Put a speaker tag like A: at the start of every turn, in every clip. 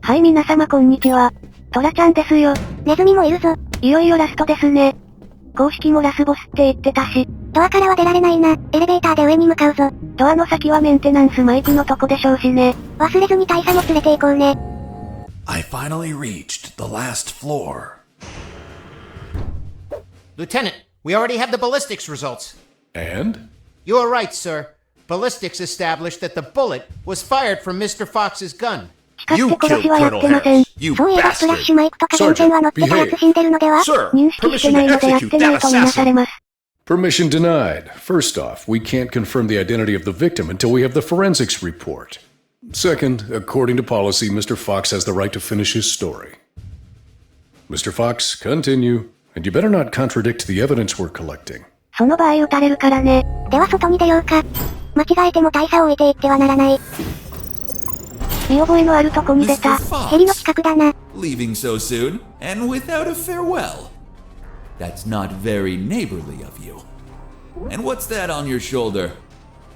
A: はい、皆様こんにちは。トラちゃんですよ。
B: ネズミもいるぞ。
A: いよいよラストですね。公式もラスボスって言ってたし。
B: ドアからは出られないな。エレベーターで上に向かうぞ。
A: ドアの先はメンテナンスマイクのとこでしょうしね。
B: 忘れずに大佐も連れて行こうね。
C: I finally reached the last floor.
D: Lieutenant, we already have the ballistics results.
C: And?
D: You are right, sir. Ballistics established that the bullet was fired from Mr. Fox's gun.
A: しかして殺しはやってません。
B: そういえばスプラッシュマイクとか全然は乗ってたやつ死んでるのでは？
A: 認識してないのでやってないとみなされます。
E: Permission denied. First off, we can't confirm the identity of the victim until we have the forensics report. Second, according to policy, Mr. Fox has the right to finish his story. Mr. Fox, continue. And you better not contradict the evidence we're collecting.
A: その場合撃たれるからね。
B: では外に出ようか。間違えても大佐を置いていってはならない。
A: 見覚えのあるとこに出た。
B: ヘリの近くだな。
C: Leaving so soon, and without a farewell. That's not very neighborly of you. And what's that on your shoulder?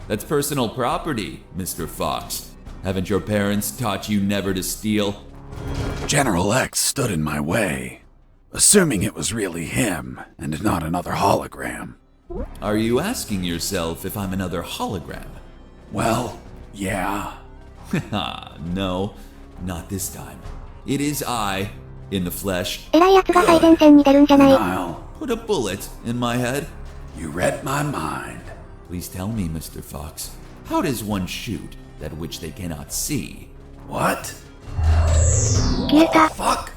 C: That's personal property, Mr. Fox. Haven't your parents taught you never to steal?
F: General X stood in my way, assuming it was really him, and not another hologram.
C: Are you asking yourself if I'm another hologram?
F: Well, yeah.
C: No, not this time. It is I, in the flesh.
B: 偉い奴が最前線に出るんじゃない。
C: Put a bullet in my head.
F: You read my mind.
C: Please tell me, Mr. Fox, how does one shoot that which they cannot see?
F: What?
A: 消えた。
C: Fuck!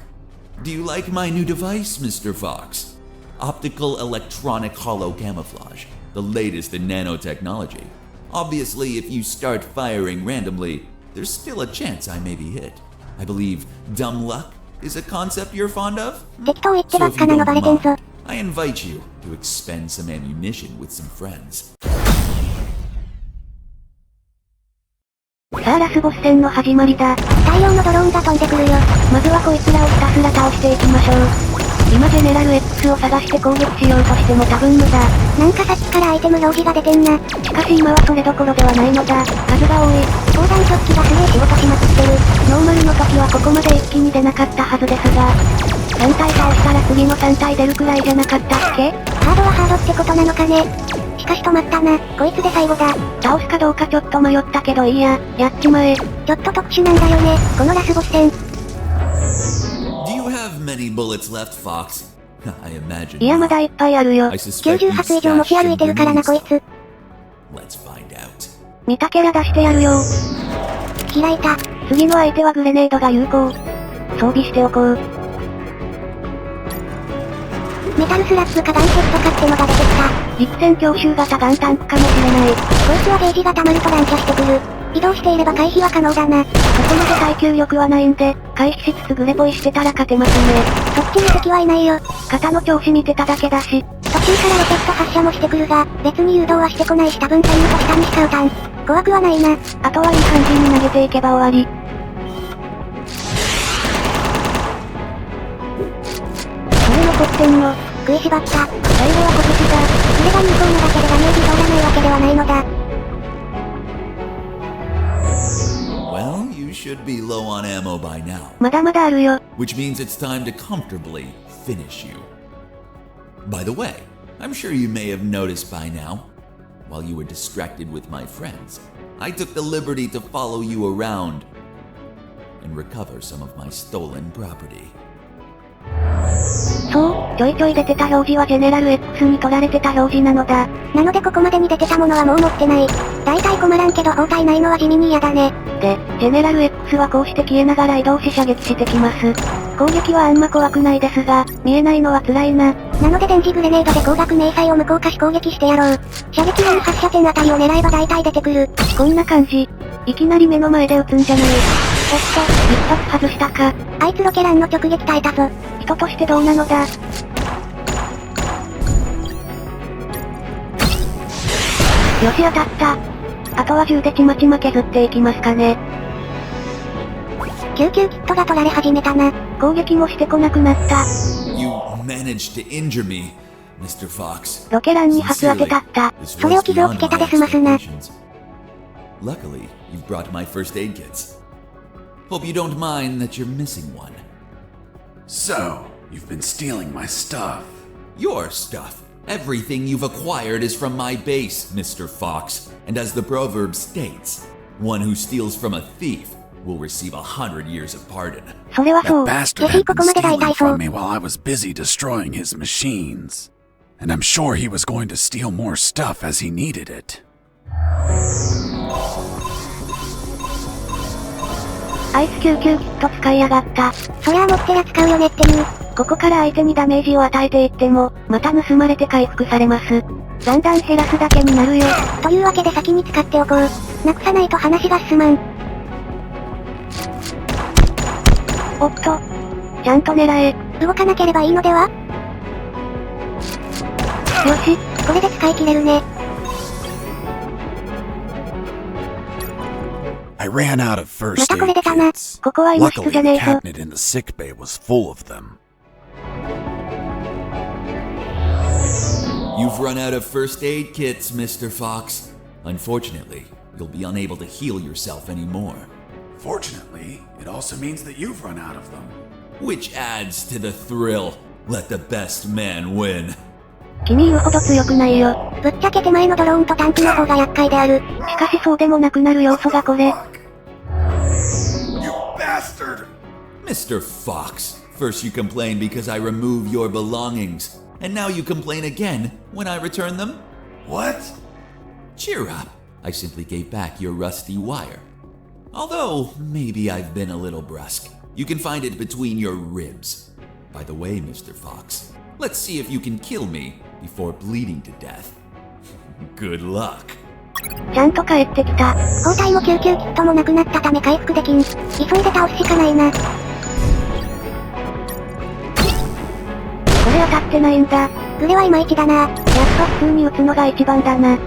C: Do you like my new device, Mr. Fox? Optical electronic hollow camouflage, the latest in nanotechnology. Obviously, if you start firing randomly, there's still a chance I may be hit. I believe dumb luck is a concept you're fond of?
B: 適当言ってばっかなのバレてんぞ。
C: I invite you to expend some ammunition with some friends.
A: さあラスボス戦の始まりだ。
B: 大量のドローンが飛んでくるよ。
A: まずはこいつらをひたすら倒していきましょう。今ジェネラル X を探して攻撃しようとしても多分無駄。
B: なんかさっきからアイテム表示が出てんな。
A: しかし今はそれどころではないのだ。数が多い。
B: 防弾チョッキがすげえ仕事しまくってる。
A: ノーマルの時はここまで一気に出なかったはずですが、3体倒したら次の3体出るくらいじゃなかったっけ？
B: ハードはハードってことなのかね。しかし止まったな。こいつで最後だ。
A: 倒すかどうかちょっと迷ったけどいいや、やっちまえ。
B: ちょっと特殊なんだよね、このラスボス戦。
C: Do you have many bullets left, Fox? I imagine.
A: いやまだいっぱいあるよ。
B: 90発以上持ち歩いてるからなこいつ。
C: Let's find out.
A: 見たキャラ出してやるよ。
B: 開いた。
A: 次の相手はグレネードが有効。装備しておこう。
B: メタルスラッグかガンヘッドかってのが出てきた。
A: 実戦強襲型ガンタンクかもしれない。
B: こいつはゲージが溜まると乱射してくる。移動していれば回避は可能だな。
A: ここまで耐久力はないんで、回避しつつグレポイしてたら勝てますね。
B: そっちに敵はいないよ。
A: 肩の調子見てただけだし。
B: 途中からロケット発射もしてくるが、別に誘導はしてこないし多分タイムと下にしちゃうたん。怖くはないな。
A: あとはいい感じに投げていけば終わり。それ残ってんの。
B: 食いしばった。
A: 最後は小口だ。
B: それが有効なだけでダメージ通らないわけではないのだ。
C: Well, you should be low on ammo by now.
A: まだまだあるよ。
C: Which means it's time to comfortably finish you. By the way, I'm sure you may have noticed by now, while you were distracted with my friends, I took the liberty to follow you around and recover some of my stolen property.
A: そう、ちょいちょい出てた表示はジェネラル X に取られてた表示なのだ。
B: なのでここまでに出てたものはもう持ってない。大体困らんけど包帯ないのは地味に嫌だね。
A: で、ジェネラル X はこうして消えながら移動し射撃してきます。攻撃はあんま怖くないですが、見えないのは辛いな。
B: なので電磁グレネードで光学迷彩を無効化し攻撃してやろう。射撃後に発射点あたりを狙えば大体出てくる。
A: こんな感じ。いきなり目の前で撃つんじゃない。おっと、一発外したか。
B: あいつロケランの直撃耐えたぞ。
A: 人としてどうなのだ。よし当たった。あとは銃でちまちま削っていきますかね。
B: 救急キットが取られ始めたな。
A: 攻撃もしてこなくなった。
C: You managed to injure me, Mr. Fox.
A: ロケランに発当てたった。
B: それを傷をつけたで済ますな。
C: Luckily, you've brought my first aid kits. Hope you don't mind that you're missing one.
F: So, you've been stealing my stuff.
C: Your stuff. Everything you've acquired is from my base, Mr. Fox. And as the proverb states, one who steals from a thief will receive 100 years of pardon.
B: それはそ
F: That
B: う。ジェ
F: bastard
B: シー
F: had
B: こ
F: been
B: こまで大
F: stealing
B: 体そ
F: from
B: う。
F: me while I was busy destroying his machines. And I'm sure he was going to steal more stuff as he needed it.
A: アイス救急キット使いやがった。
B: そりゃあ持ってや使うよねっていう。
A: ここから相手にダメージを与えていっても、また盗まれて回復されます。だんだん減らすだけになるよ。
B: というわけで先に使っておこう。なくさないと話が進まん。
A: おっと。ちゃんと狙え。
B: 動かなければいいのでは？
A: よし。
B: これで使い切れるね。
F: I ran out of first
B: またこれ
F: aid
B: でだな。
F: kits.
A: ここは医務室
F: Luckily,
A: じゃね
F: the
A: えぞ。
F: cabinet in the sick bay was full of them.
C: You've run out of first aid kits, Mr. Fox. Unfortunately, you'll be unable to heal yourself anymore.
F: Fortunately, it also means that you've run out of them.
C: Which adds to the thrill. Let the best man win.
A: 君言うほど強くないよ。
B: ぶっちゃけ手前のドローンとタンクの方が厄介である。
A: しかしそうでもなくなる要素がこれ。
F: You bastard!
C: Mr. Fox, first you complain because I remove your belongings, and now you complain again when I return them?
F: What?
C: Cheer up. I simply gave back your rusty wire. Although, maybe I've been a little brusque. You can find it between your ribs. By the way, Mr. Fox, let's see if you can kill me before bleeding to death. Good luck.
A: ちゃんと帰ってきた。
B: 包帯も救急キットもなくなったため回復できん。急いで倒すしかないな。こ
A: れ当たってないんだ。
B: グレはいまいちだな。
A: やっぱ普通に撃つのが一番だな。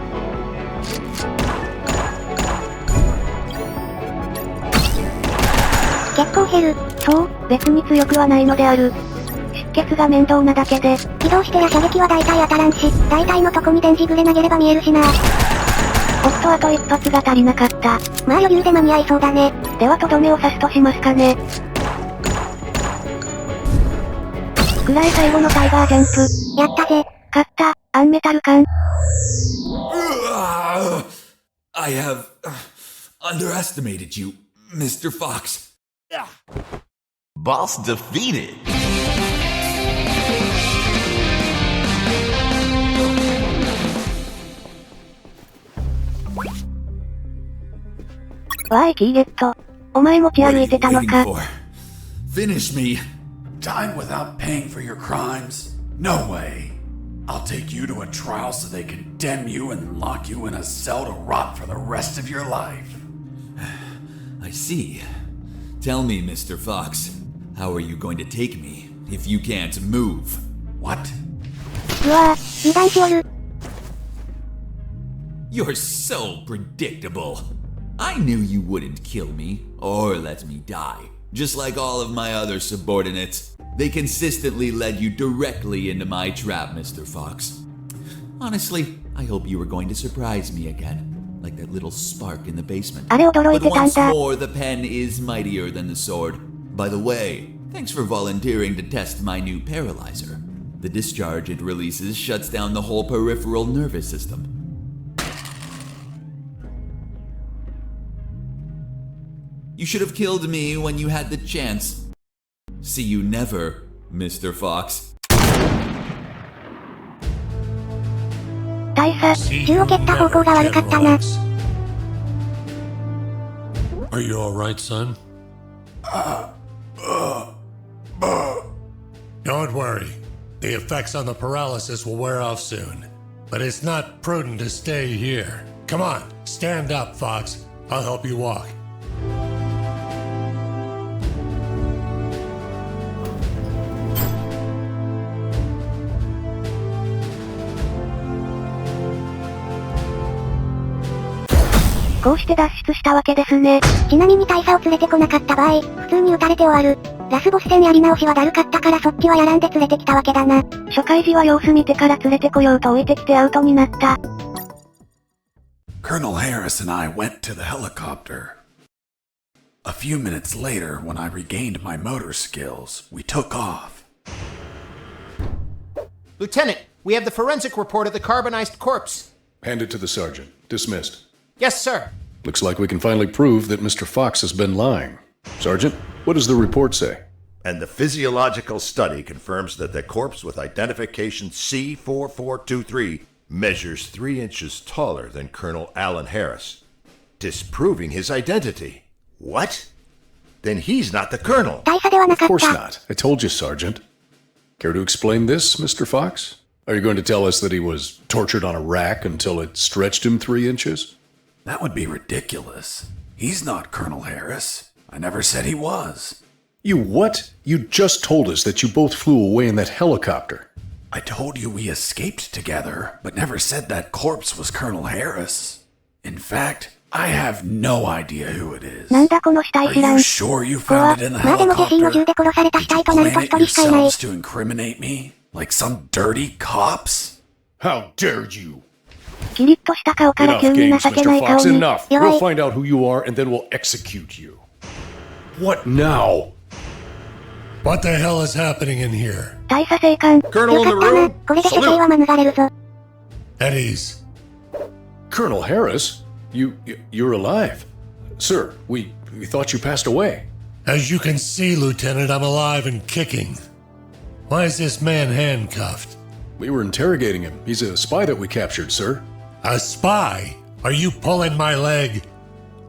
B: 結構減る。
A: そう、別に強くはないのである。出血が面倒なだけで。
B: 起動してや射撃は大体当たらんし、大体のとこに電磁グレ投げれば見えるしな。
A: おっとあと一発が足りなかった。
B: まあ余裕で間に合いそうだね。
A: ではとどめを刺すとしますかね。くらい最後のタイガージャンプ。
B: やったぜ。
A: 勝った、アンメタル感。
C: I have underestimated you, Mr. Fox.
G: Boss defeated.
A: Why, キーゲット。お前持ち
C: What are
A: 歩
C: you
A: いてたの
C: waiting
A: か。
C: for? Finish me.
F: Dying without paying for your crimes? No way. I'll take you to a trial so they condemn you and lock you in a cell to rot for the rest of your life.
C: I see. Tell me, Mr. Fox, how are you going to take me if you can't move?
F: What?
B: うわぁ、油断しおる。
C: You're so predictable. I knew you wouldn't kill me or let me die. Just like all of my other subordinates, they consistently led you directly into my trap, Mr. Fox. Honestly, I hope you were going to surprise me again, like that little spark in the basement.
A: あれ驚い
C: But
A: てたん
C: once
A: だ。
C: more, the pen is mightier than the sword. By the way, thanks for volunteering to test my new paralyzer. The discharge it releases shuts down the whole peripheral nervous system. You should have killed me when you had the chance. See you never, Mr. Fox.
A: 大佐、
B: 銃を蹴った方向が悪かったな。
H: Are you alright, son? Don't worry. The effects on the paralysis will wear off soon. But it's not prudent to stay here. Come on, stand up, Fox. I'll help you walk.
A: Fox こうして脱出したわけですね。
B: ちなみに大佐を連れてこなかった場合、普通に撃たれて終わる。ラスボス戦やり直しはだるかったからそっちはやらんで連れてきたわけだな。
A: 初回時は様子見てから連れてこようと置いてきてアウトになった。
F: Colonel Harris and I went to the helicopter. A few minutes later, when I regained my motor skills, we took off.
D: Lieutenant, we have the forensic report of the carbonized corpse.
E: Hand it to the sergeant. Dismissed.
D: Yes, sir.
E: Looks like we can finally prove that Mr. Fox has been lying. Sergeant, what does the report say?
I: And the physiological study confirms that the corpse with identification C4423 measures 3 inches taller than Colonel Alan Harris, disproving his identity. What? Then he's not the colonel.
B: 大佐ではなかっ
E: Of course
B: た。
E: not. I told you, Sergeant. Care to explain this, Mr. Fox? Are you going to tell us that he was tortured on a rack until it stretched him 3 inches?
F: That would be ridiculous. He's not Colonel Harris. I never said he was.
E: You what? You just told us that you both flew away in that helicopter.
F: I told you we escaped together, but never said that corpse was Colonel Harris. In fact, I have no idea who it is.
B: なんだこの死体
F: Are
B: 知ら
F: you
B: ん。
F: sure you
B: 怖
F: found it in the
B: まあでもジェシーの銃
F: helicopter?
B: で殺された死
F: Did you
B: 体となる
F: plan
B: と
F: it
B: 一人しかいない。
F: yourselves to incriminate me? Like some dirty cops?
E: How dare you?
B: キリッとした顔から
E: Enough
B: 急に
E: games,
B: 情けな
E: Mr.
B: い顔
E: Fox.
B: に。
E: Enough.
B: 弱
E: We'll
B: い。
E: find out who you are, and then we'll execute you. What now?
H: What the hell is happening in here?
B: 大佐生還。よかった
I: Colonel in the
B: な。
I: room.
B: これで処刑は免れるぞ。
H: At ease.
E: Colonel Harris? You're alive. Sir, we thought you passed away.
H: As you can see, Lieutenant, I'm alive and kicking. Why is this man handcuffed?
E: We were interrogating him. He's a spy that we captured, sir.
H: A spy? Are you pulling my leg?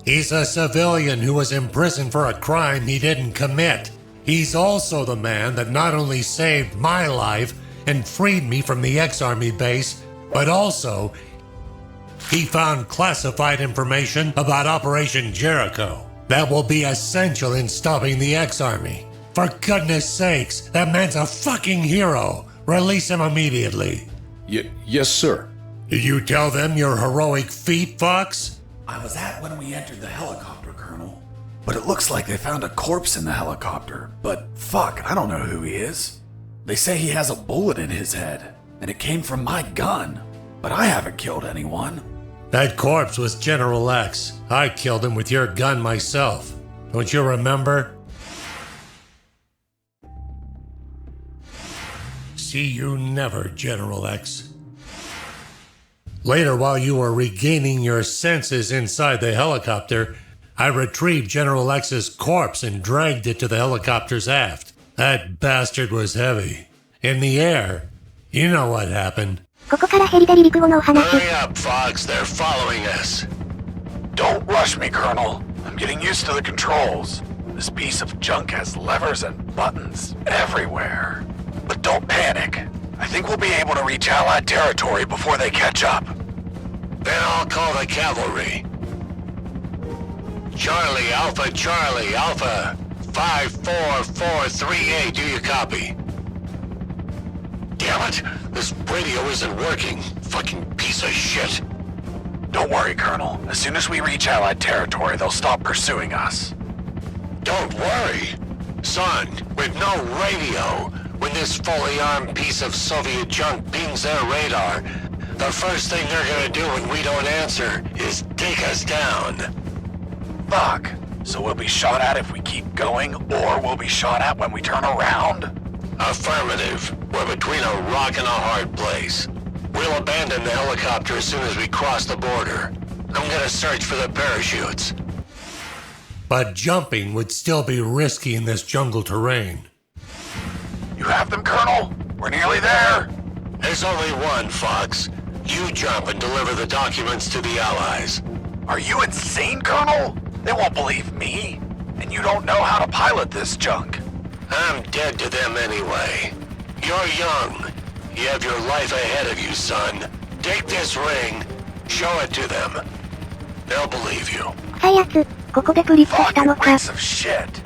H: He's a civilian who was imprisoned for a crime he didn't commit. He's also the man that not only saved my life and freed me from the ex-army base, but also he found classified information about Operation Jericho that will be essential in stopping the ex-army. For goodness sakes, that man's a fucking hero. Release him immediately.
E: Yes, sir.
H: Did you tell them your heroic feat, Fox?
F: I was at when we entered the helicopter, Colonel. But it looks like they found a corpse in the helicopter. But fuck, I don't know who he is. They say he has a bullet in his head, and it came from my gun. But I haven't killed anyone.
H: That corpse was General X. I killed him with your gun myself. Don't you remember? See you never, General X. Later, while you were regaining your senses inside the helicopter, I retrieved General X's corpse and dragged it to the helicopter's aft. That bastard was heavy. In the air, you know what happened.
B: ここからヘリで離陸後のお話。
H: Hurry up, Fox. They're following us.
F: Don't rush me, Colonel. I'm getting used to the controls. This piece of junk has levers and buttons everywhere. But don't panic. I think we'll be able to reach Allied territory before they catch up.
H: Then I'll call the cavalry. Charlie, Alpha, 54438, do you copy? Damn it! This radio isn't working. Fucking piece of shit.
F: Don't worry, Colonel. As soon as we reach Allied territory, they'll stop pursuing us.
H: Don't worry. Son, with no radio, when this fully armed piece of Soviet junk pings their radar, the first thing they're gonna do when we don't answer is take us down.
F: Fuck. So we'll be shot at if we keep going, or we'll be shot at when we turn around?
H: Affirmative. We're between a rock and a hard place. We'll abandon the helicopter as soon as we cross the border. I'm gonna search for the parachutes. But jumping would still be risky in this jungle terrain.
F: You have them, Colonel? We're nearly there.
H: There's only one, Fox. You jump and deliver the documents to the Allies.
F: Are you insane, Colonel? They won't believe me. And you don't know how to pilot this junk.
H: I'm dead to them anyway. You're young. You have your life ahead of you, son. Take this ring. Show it to them. They'll believe you.
B: 臭いやつ、ここでプリッとしたの
F: Fucking
B: か。
F: piece of shit.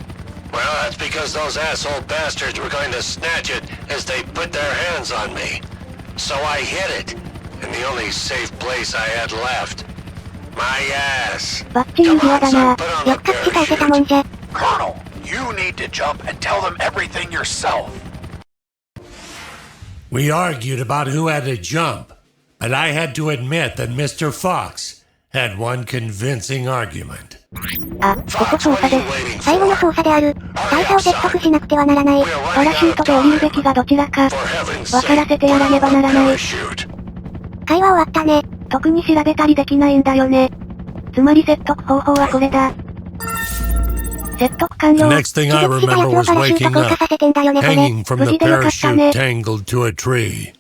H: Well, that's because those asshole bastards were going to snatch it as they put their hands on me. So I hid it, in the only safe place I had left. My ass.
B: バッチリ指輪だな。やっか口返せたもんじゃ。
F: Colonel, you need to jump and tell them everything yourself.
H: We argued about who had to jump, but I had to admit that Mr. Fox had one convincing argument.
A: あ、ここ操作です。
B: 最後の操作である。大佐を説得しなくてはならない。
A: パラシュートで降りるべきがどちらか、わからせてやらねばならない。
B: 会話終わったね。
A: 特に調べたりできないんだよね。つまり説得方法はこれだ。説得完了。
H: Next thing I remember was waking up, hanging from the parachute tangled to a tree.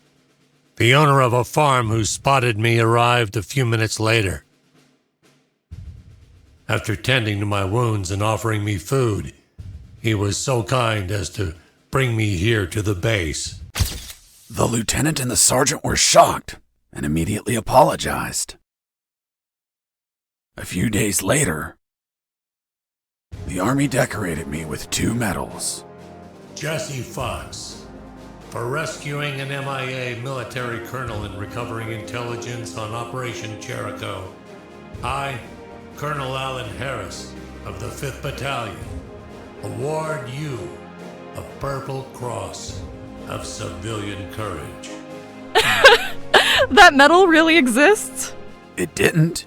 H: The owner of a farm who spotted me arrived a few minutes later. After tending to my wounds and offering me food, he was so kind as to bring me here to the base.
F: The lieutenant and the sergeant were shocked and immediately apologized. A few days later, the army decorated me with 2 medals.
H: Jesse Fox, for rescuing an MIA military colonel and recovering intelligence on Operation Jericho. I, Colonel Alan Harris of the 5th Battalion, award you a Purple Cross of Civilian Courage.
J: That medal really exists?
F: It didn't.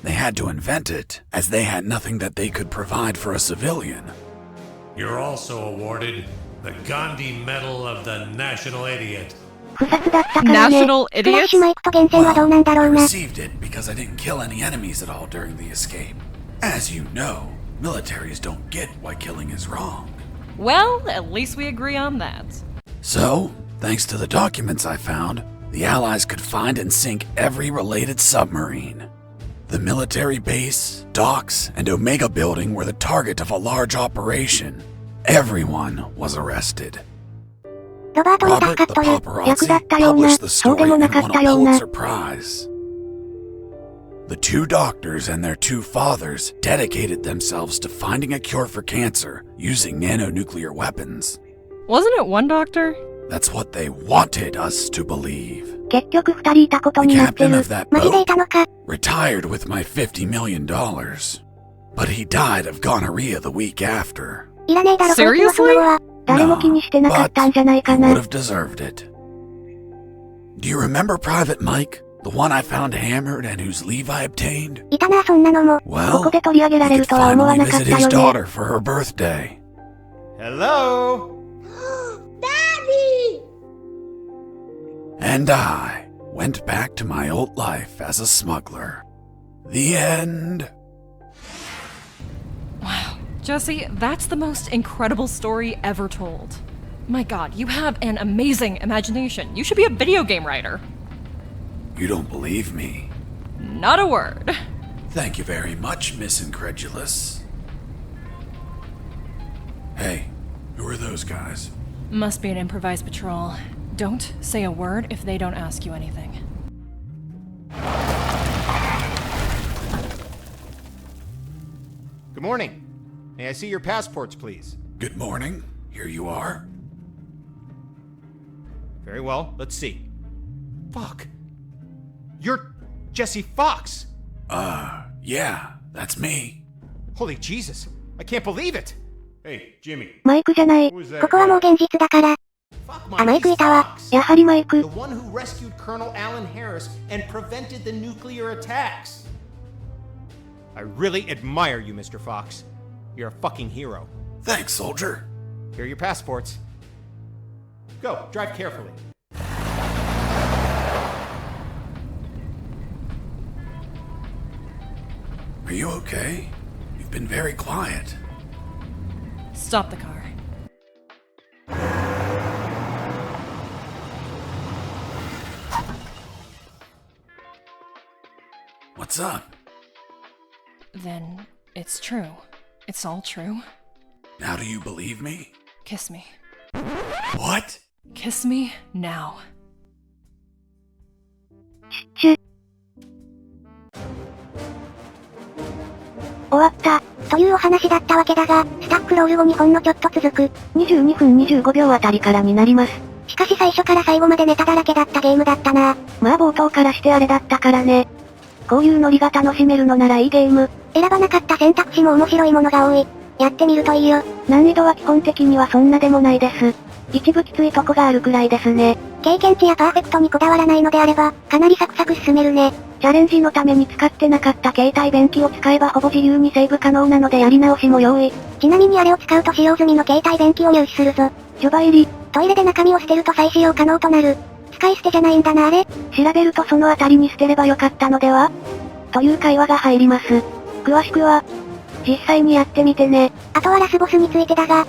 F: They had to invent it, as they had nothing that they could provide for a civilian.
H: You're also awarded the Gandhi Medal of the National Idiot.
J: National Idiot?
F: I received it because I didn't kill any enemies at all during the escape. As you know, militaries don't get why killing is wrong.
J: Well, at least we agree on that.
F: So, thanks to the documents I found, the Allies could find and sink every related submarine. The military base, docks, and Omega building were the target of a large operation. Everyone was arrested. Robert the paparazzi published the story and won a Pulitzer Prize. The 2 doctors and their 2 fathers dedicated themselves to finding a cure for cancer using nanonuclear weapons.
J: Wasn't it 1 doctor?
F: That's what they wanted us to believe.
A: The
F: captain of that boat retired with my $50 million. But he died of gonorrhea the week after.
J: Seriously?
F: No, but he would have deserved it. Do you remember Private Mike? The one I found hammered and whose leave I obtained? Well, he could finally visit his daughter for her birthday.
D: Hello?
B: Daddy!
F: And I went back to my old life as a smuggler. The end.
J: Wow. Jesse, that's the most incredible story ever told. My god, you have an amazing imagination. You should be a video game writer.
F: You don't believe me?
J: Not a word.
F: Thank you very much, Miss Incredulous. Hey, who are those guys?
J: Must be an improvised patrol. Don't say a word if they don't ask you anything.
D: Good morning. May I see your passports, please?
F: Good morning. Here you are.
D: Very well. Let's see. Fuck. You're Jesse Fox.
F: Yeah, that's me.
D: Holy Jesus. I can't believe it. Hey, Jimmy.
A: マイクじゃない。
B: ここはもう現実だから。あ、マイクいたわ。
A: やはりマイク。
D: The one who rescued Colonel Alan Harris and prevented the nuclear attacks. I really admire you, Mr. Fox. You're a fucking hero.
F: Thanks, soldier.
D: Here are your passports. Go, drive carefully.
F: Are you okay? You've been very quiet.
J: Stop the car.
F: What's up?
J: Then it's true. It's all true.
F: Now do you believe me?
J: Kiss me.
F: What?
J: Kiss me now.
B: 終わった。というお話だったわけだが、スタックロール後にほんのちょっと続く。
A: 22分25秒あたりからになります。
B: しかし最初から最後までネタだらけだったゲームだったな。
A: まあ冒頭からしてあれだったからね。こういうノリが楽しめるのならいいゲーム。
B: 選ばなかった選択肢も面白いものが多い。やってみるといいよ。
A: 難易度は基本的にはそんなでもないです。一部きついとこがあるくらいですね。
B: 経験値やパーフェクトにこだわらないのであれば、かなりサクサク進めるね。
A: チャレンジのために使ってなかった携帯便器を使えばほぼ自由にセーブ可能なのでやり直しも容易。
B: ちなみにあれを使うと使用済みの携帯便器を入手するぞ。
A: 除場入り。
B: トイレで中身を捨てると再使用可能となる。使い捨てじゃないんだなあれ。
A: 調べるとそのあたりに捨てればよかったのではという会話が入ります。詳しくは、実際にやってみてね。
B: あとはラスボスについてだが、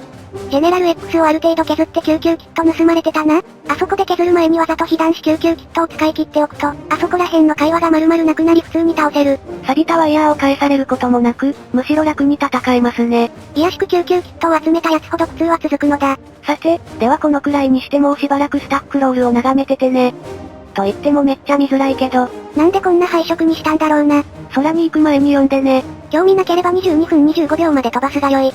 B: ジェネラル X をある程度削って救急キット盗まれてたな。あそこで削る前にわざと被弾し救急キットを使い切っておくと、あそこら辺の会話が丸々なくなり普通に倒せる。
A: 錆びたワイヤーを返されることもなく、むしろ楽に戦えますね。
B: いやしく救急キットを集めたやつほど苦痛は続くのだ。
A: さて、ではこのくらいにしてもうしばらくスタックロールを眺めててね。と言ってもめっちゃ見づらいけど。
B: なんでこんな配色にしたんだろうな。
A: 空に行く前に読んでね。
B: 興味なければ22分25秒まで飛ばすがよい。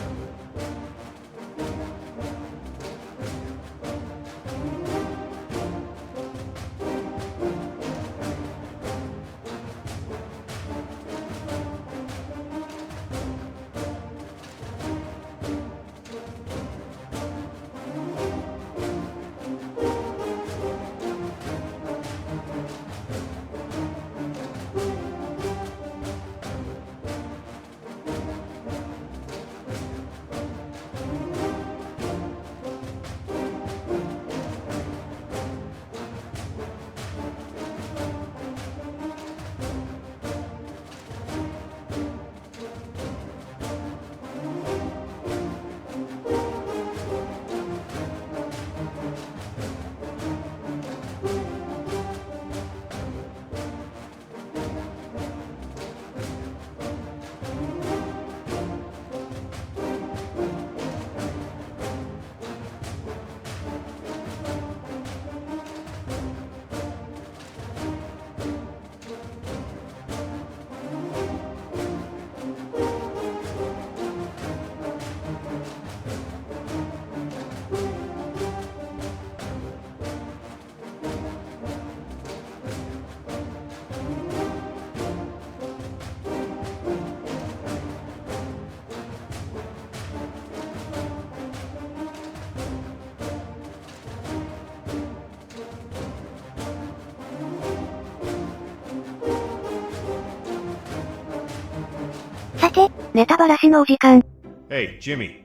B: さて、
A: ネタバラシのお時間。
D: Hey, Jimmy.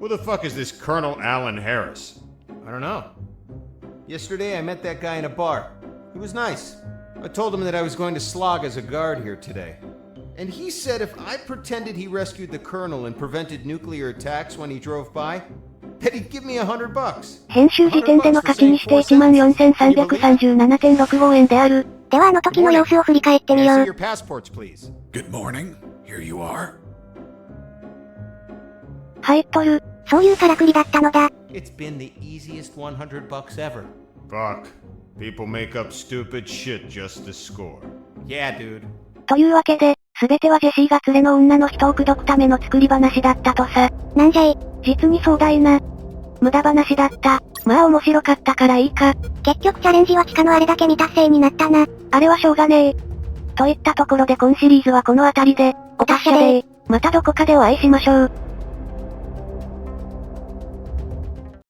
D: Who the fuck is this Colonel Alan Harris? I don't know. Yesterday I met that guy in a bar. He was nice. I told him that I was going to slog as a guard here today. And he said if I pretended he rescued the Colonel and prevented nuclear attacks when he drove by, that he'd give me $100.
A: 編集時点での課金にして 14,337.65 円である。
B: ではあの時の様子を振り返ってみよう。
D: Your passports, please.
F: Good morning. Here you are.
A: 入っとる。
B: そういうからくりだったのだ。
D: It's been the easiest $100 ever. Fuck. People make up stupid shit just to score. Yeah, dude.
A: というわけで、すべてはジェシーが連れの女の人を口説くための作り話だったとさ。
B: なんじゃい。
A: 実に壮大な。無駄話だった。まあ面白かったからいいか。
B: 結局チャレンジは地下のあれだけ未達成になったな。
A: あれはしょうがねえ。といったところで今シリーズはこの辺りで、お達者でー。またどこかでお会いしましょう。